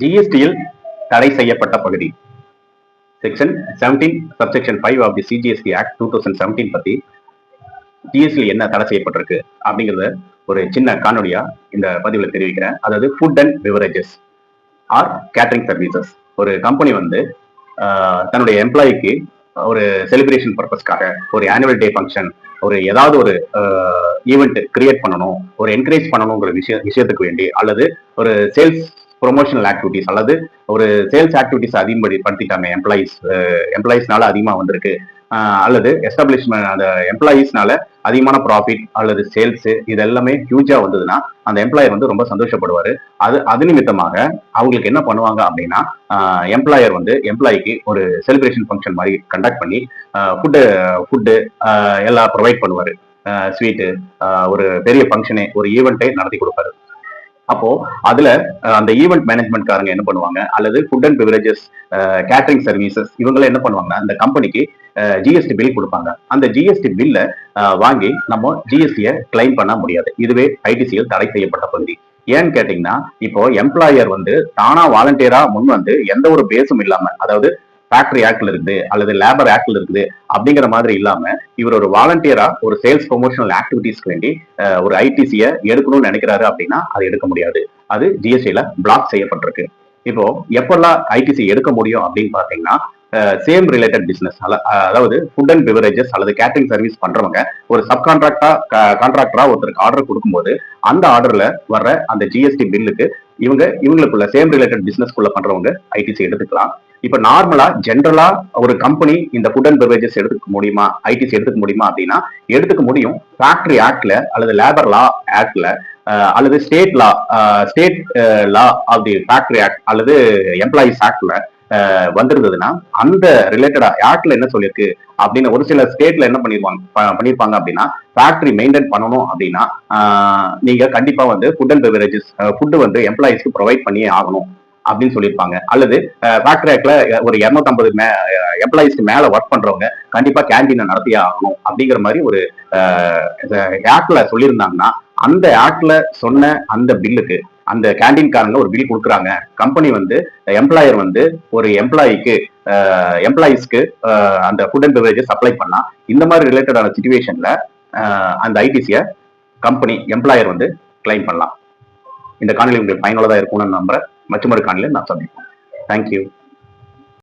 ஜிஎஸ்டியில் தடை செய்யப்பட்ட பகுதி section 17 subsection 5 of the CGST act 2017 பத்தி ஜிஎஸ்டியில் என்ன தடை செய்யப்பட்டிருக்கு அப்படிங்கிறத ஒரு சின்ன காணொலியா இந்த பதிவில் தெரிவிக்கிறேன். அதாவது food and beverages or catering services. ஒரு கம்பெனி வந்து தன்னுடைய எம்ப்ளாய்க்கு ஒரு செலிப்ரேஷன் பர்பஸ்க்காக ஒரு ஆனுவல் டே ஃபங்க்ஷன், ஒரு ஏதாவது ஒரு ஈவெண்ட் கிரியேட் பண்ணணும், ஒரு என்கரேஜ் பண்ணணுங்கிற விஷயத்துக்கு வேண்டி, அல்லது ஒரு சேல்ஸ் ப்ரொமோஷனல் ஆக்டிவிட்டிஸ் அல்லது ஒரு சேல்ஸ் ஆக்டிவிட்டிஸ் அதிகப்படுத்திட்டாங்க, எம்ப்ளாயிஸ்னால அதிகமாக வந்திருக்கு, அல்லது எஸ்டாப்ளிஷ்மெண்ட் அந்த எம்ப்ளாயீஸ்னால அதிகமான ப்ராஃபிட் அல்லது சேல்ஸ் இது எல்லாமே ஹியூஜா வந்ததுன்னா அந்த எம்ப்ளாயர் வந்து ரொம்ப சந்தோஷப்படுவாரு. அது நிமித்தமாக அவங்களுக்கு என்ன பண்ணுவாங்க அப்படின்னா, எம்ப்ளாயர் வந்து எம்ப்ளாய்க்கு ஒரு செலிப்ரேஷன் ஃபங்க்ஷன் மாதிரி கண்டக்ட் பண்ணி ஃபுட்டு எல்லாம் ப்ரொவைட் பண்ணுவாரு. ஸ்வீட்டு, ஒரு பெரிய ஃபங்க்ஷனே, ஒரு ஈவெண்ட்டே நடத்தி கொடுப்பாரு. அப்போ அதுல அந்த ஈவெண்ட் மேனேஜ்மெண்ட் காரங்க என்ன பண்ணுவாங்க, அல்லது food and beverages catering services இவங்க என்ன பண்ணுவாங்கன்னா, அந்த கம்பெனிக்கு ஜிஎஸ்டி பில் கொடுப்பாங்க. அந்த ஜிஎஸ்டி பில்ல வாங்கி நம்ம ஜிஎஸ்டியை கிளைம் பண்ண முடியாது. இதுவே ஐடிசியில் தடை செய்யப்பட்ட பகுதி. ஏன்னு கேட்டீங்கன்னா, இப்போ எம்ப்ளாயர் வந்து தானா வாலண்டியரா முன் வந்து எந்த ஒரு பேஸும் இல்லாம, அதாவது ஃபேக்டரி ஆக்ட்ல இருக்குது அல்லது லேபர் ஆக்ட்ல இருக்குது அப்படிங்கிற மாதிரி இல்லாம இவர் ஒரு வாலண்டியரா ஒரு சேல்ஸ் ப்ரொமோஷனல் ஆக்டிவிட்டிஸ்க்கு வேண்டி ஒரு ஐடிசியை எடுக்கணும்னு நினைக்கிறாரு அப்படின்னா அது எடுக்க முடியாது. அது ஜிஎஸ்டியில பிளாக் செய்யப்பட்டிருக்கு. இப்போ எப்பெல்லாம் ஐடிசி எடுக்க முடியும் அப்படின்னு பாத்தீங்கன்னா, சேம் ரிலேட்டட் பிசினஸ், அதாவது ஃபுட் அண்ட் பெவரேஜஸ் அல்லது கேட்டரிங் சர்வீஸ் பண்றவங்க ஒரு சப் கான்ட்ராக்டரா ஒருத்தருக்கு ஆர்டர் கொடுக்கும்போது அந்த ஆர்டர்ல வர்ற அந்த ஜிஎஸ்டி பில்லுக்கு இவங்களுக்குள்ள சேம் ரிலேட்டட் பிசினஸ்க்குள்ள பண்றவங்க ஐடிசி எடுத்துக்கலாம். இப்ப நார்மலா ஜென்ரலா ஒரு கம்பெனி இந்த ஃபுட் அண்ட் பெவரேஜஸ் எடுத்துக்க முடியுமா, ஐடிசி எடுத்துக்க முடியுமா அப்படின்னா எடுத்துக்க முடியும். ஃபேக்டரி ஆக்ட்ல அல்லது லேபர் லா ஆக்ட்ல அல்லது state law of the factory act அல்லது எம்ப்ளாயிஸ் ஆக்ட்ல வந்திருந்ததுன்னா அந்த ரிலேட்டடா ஆக்ட்ல என்ன சொல்லியிருக்கு அப்படின்னு ஒரு சில ஸ்டேட்ல என்ன பண்ணிருப்பாங்க அப்படின்னா, ஃபேக்டரி மெயின்டைன் பண்ணணும் அப்படின்னா நீங்க கண்டிப்பா வந்து ஃபுட் அண்ட் பெவரேஜஸ் ஃபுட் வந்து எம்ப்ளாயிஸ்க்கு ப்ரொவைட் பண்ணியே ஆகணும் அப்படின்னு சொல்லியிருப்பாங்க. அல்லது ஃபேக்டரி ஆக்ட்ல ஒரு 250 எம்ப்ளாயிஸ்க்கு மேல ஒர்க் பண்றவங்க கண்டிப்பா கேண்டீனை நடத்தியே ஆகணும் அப்படிங்கிற மாதிரி ஒரு ஆக்ட்ல சொல்லியிருந்தாங்கன்னா, அந்த ஆக்ட்ல சொன்ன அந்த பில்லுக்கு அந்த கேண்டீன்காரங்க ஒரு பில் கொடுக்குறாங்க. கம்பெனி வந்து எம்ப்ளாயர் வந்து ஒரு எம்ப்ளாயிஸ்க்கு அந்த ஃபுட் அண்ட் பெவரேஜஸ் சப்ளை பண்ணா இந்த மாதிரி ரிலேட்டடான சிச்சுவேஷன்ல அந்த ஐடிசியை கம்பெனி எம்ப்ளாயர் வந்து கிளைம் பண்ணலாம். இந்த காணொலி உங்களுக்கு பயனுள்ளதா இருக்கும்னு நம்புறேன். மற்றொரு காணொலியில் நான் சந்திப்போம். தேங்க்யூ.